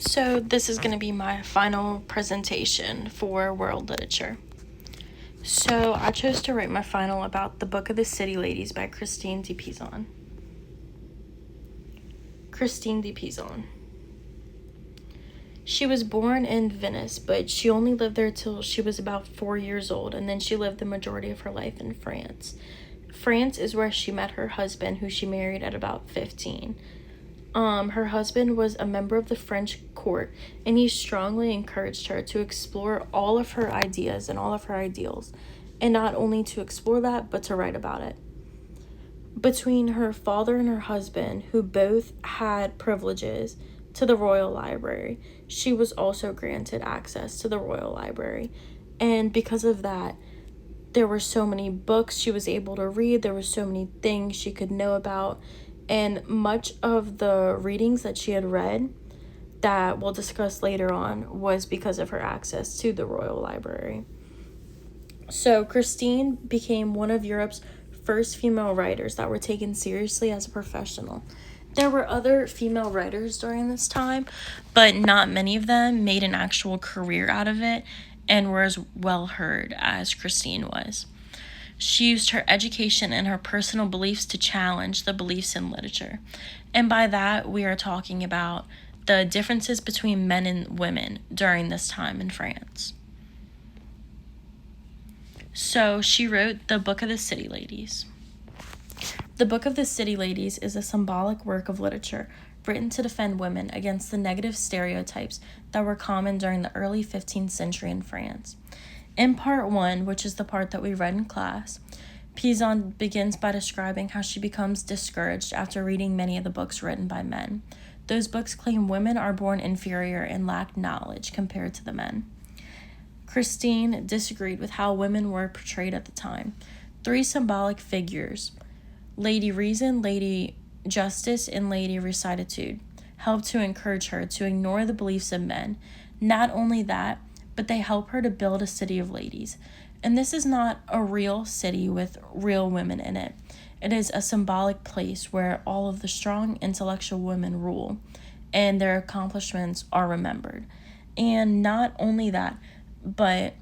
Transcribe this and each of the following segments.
So this is going to be my final presentation for world literature. So I chose to write my final about The Book of the City Ladies by Christine de Pizan. Christine de Pizan. She was born in Venice, but she only lived there till she was about 4 years old, and then she lived the majority of her life in France. France is where she met her husband, who she married at about 15. Her husband was a member of the French court, and he strongly encouraged her to explore all of her ideas and all of her ideals, and not only to explore that, but to write about it. Between her father and her husband, who both had privileges to the Royal Library, she was also granted access to the Royal Library, and because of that, there were so many books she was able to read, there were so many things she could know about, and much of the readings that she had read that we'll discuss later on was because of her access to the Royal Library. So Christine became one of Europe's first female writers that were taken seriously as a professional. There were other female writers during this time, but not many of them made an actual career out of it and were as well heard as Christine was. She used her education and her personal beliefs to challenge the beliefs in literature. And by that, we are talking about the differences between men and women during this time in France. So she wrote The Book of the City Ladies. The Book of the City Ladies is a symbolic work of literature written to defend women against the negative stereotypes that were common during the early 15th century in France. In part 1, which is the part that we read in class, Pizan begins by describing how she becomes discouraged after reading many of the books written by men. Those books claim women are born inferior and lack knowledge compared to the men. Christine disagreed with how women were portrayed at the time. 3 symbolic figures, Lady Reason, Lady Justice, and Lady Rectitude, helped to encourage her to ignore the beliefs of men. Not only that, but they help her to build a city of ladies. And this is not a real city with real women in it. It is a symbolic place where all of the strong intellectual women rule and their accomplishments are remembered. And not only that, but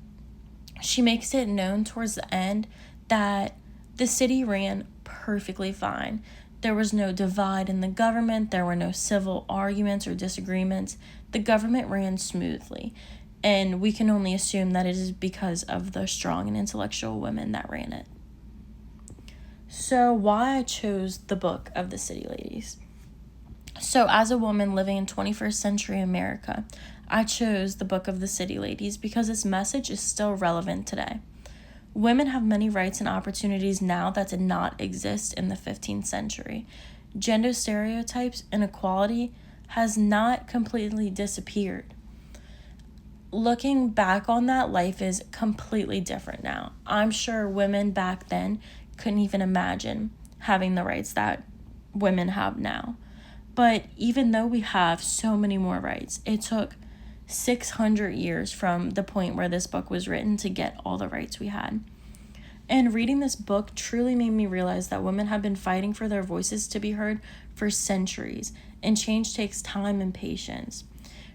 she makes it known towards the end that the city ran perfectly fine. There was no divide in the government. There were no civil arguments or disagreements. The government ran smoothly. And we can only assume that it is because of the strong and intellectual women that ran it. So why I chose the Book of the City Ladies. So as a woman living in 21st century America, I chose the Book of the City Ladies because its message is still relevant today. Women have many rights and opportunities now that did not exist in the 15th century. Gender stereotypes and equality has not completely disappeared. Looking back on that, life is completely different now. I'm sure women back then couldn't even imagine having the rights that women have now. But even though we have so many more rights, it took 600 years from the point where this book was written to get all the rights we had. And reading this book truly made me realize that women have been fighting for their voices to be heard for centuries, and change takes time and patience.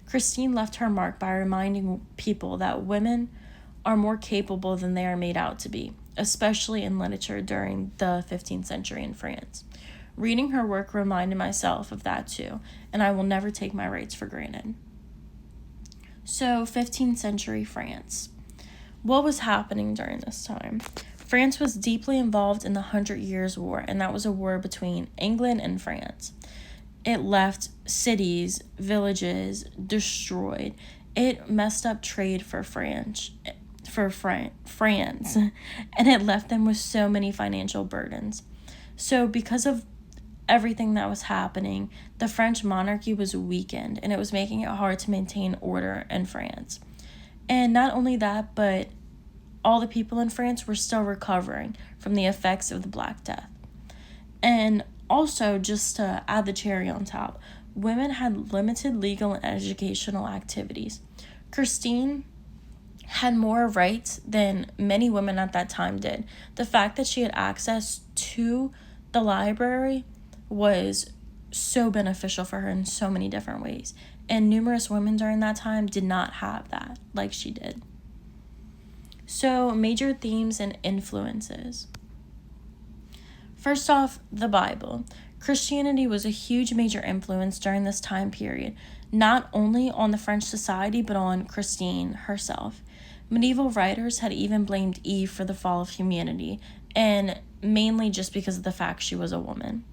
Christine left her mark by reminding people that women are more capable than they are made out to be, especially in literature during the 15th century in France. Reading her work reminded myself of that too, and I will never take my rights for granted. So, 15th century France. What was happening during this time? France was deeply involved in the 100 Years' War, and that was a war between England and France. It left cities, villages destroyed. It messed up trade for France, and it left them with so many financial burdens. So because of everything that was happening, the French monarchy was weakened, and it was making it hard to maintain order in France. And not only that, but all the people in France were still recovering from the effects of the Black Death. And also, just to add the cherry on top, women had limited legal and educational activities. Christine had more rights than many women at that time did. The fact that she had access to the library was so beneficial for her in so many different ways. And numerous women during that time did not have that like she did. So, major themes and influences. First off, the Bible. Christianity was a huge major influence during this time period, not only on the French society, but on Christine herself. Medieval writers had even blamed Eve for the fall of humanity, and mainly just because of the fact she was a woman.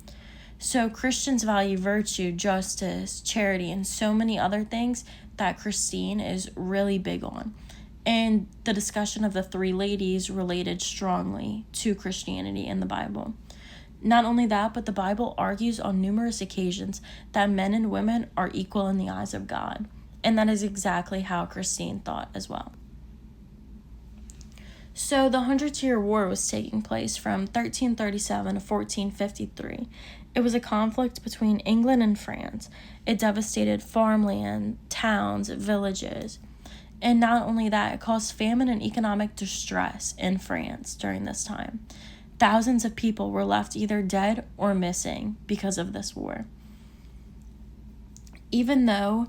So Christians value virtue, justice, charity, and so many other things that Christine is really big on. And the discussion of the three ladies related strongly to Christianity in the Bible. Not only that, but the Bible argues on numerous occasions that men and women are equal in the eyes of God. And that is exactly how Christine thought as well. So the 100-Year War was taking place from 1337 to 1453. It was a conflict between England and France. It devastated farmland, towns, villages. And not only that, it caused famine and economic distress in France during this time. Thousands of people were left either dead or missing because of this war. Even though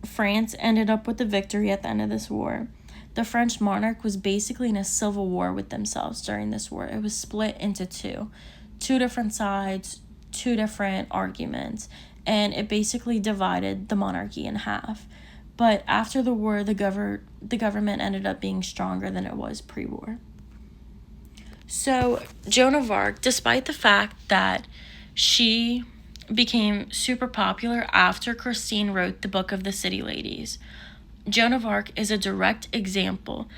France ended up with the victory at the end of this war, the French monarch was basically in a civil war with themselves during this war. It was split into two different sides, two different arguments, and it basically divided the monarchy in half. But after the war, the government ended up being stronger than it was pre-war. So Joan of Arc, despite the fact that she became super popular after Christine wrote the Book of the City Ladies, Joan of Arc is a direct example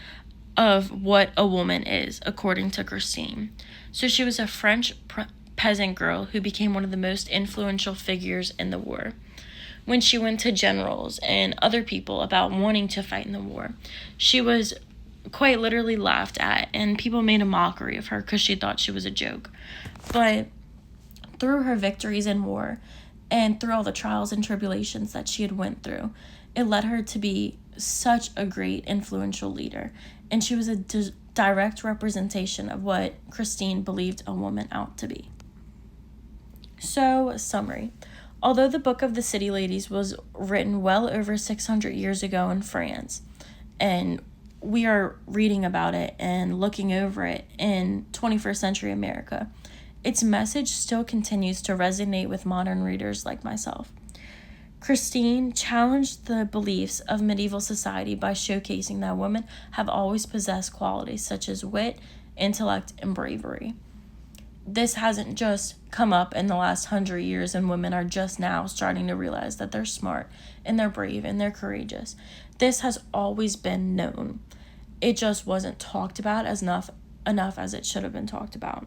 of what a woman is, according to Christine. So she was a French peasant girl who became one of the most influential figures in the war. When she went to generals and other people about wanting to fight in the war, she was quite literally laughed at, and people made a mockery of her because she thought she was a joke. But through her victories in war and through all the trials and tribulations that she had went through, it led her to be such a great influential leader, and she was a direct representation of what Christine believed a woman ought to be. So, summary. Although the Book of the City Ladies was written well over 600 years ago in France, and we are reading about it and looking over it in 21st century America, its message still continues to resonate with modern readers like myself. Christine challenged the beliefs of medieval society by showcasing that women have always possessed qualities such as wit, intellect, and bravery. This hasn't just come up in the last 100 years, and women are just now starting to realize that they're smart and they're brave and they're courageous. This has always been known. It just wasn't talked about as enough as it should have been talked about.